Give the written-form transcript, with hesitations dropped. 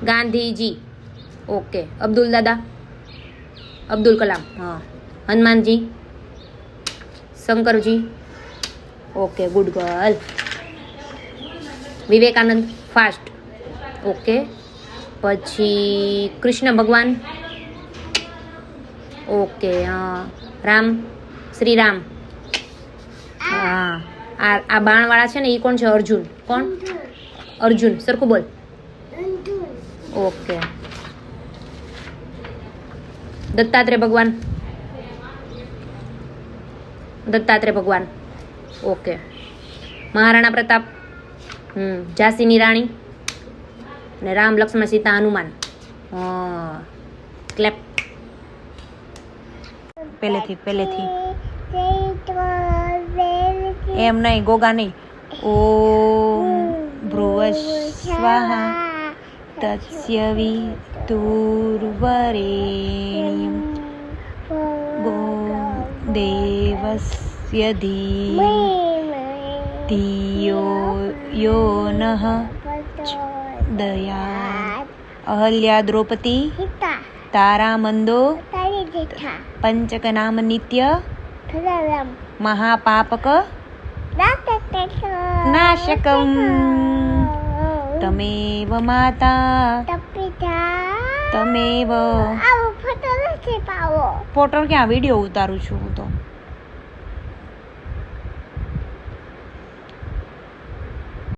Gandhiji. Okay. Abdul દાદા. અબ્દુલ કલામ. હા. Hanumanji. Shankarji. Okay, good girl. Vivekananda. Fast. Okay. પછી કૃષ્ણ ભગવાન. ઓકે. રામ. શ્રી રામ. હા. આ બાણવાળા છે ને એ કોણ છે? અર્જુન. કોણ? અર્જુન. સરખું બોલ. ઓકે. દત્તાત્રેય ભગવાન. દત્તાત્રેય ભગવાન. ઓકે. મહારાણા પ્રતાપ. ઝાંસીની રાણી. અને રામ લક્ષ્મણ સીતા હનુમાન. ક્લેપ. પહેલેથી એમ નહીં, ગોગા નહીં. ઓમ ભ્રુવસ્વાહા તસ્ય વિતુર્વરેણ્યમ દેવસ્ય ધિયો યો નઃ દયા. અહલ્યા દ્રૌપદી તારા મંદો પંચક નામ નિત્ય મહાપાપક નાશકમ. તમેવ માતા તમેવ. ફોટો ક્યાં? વિડીયો ઉતારું છું હું તો.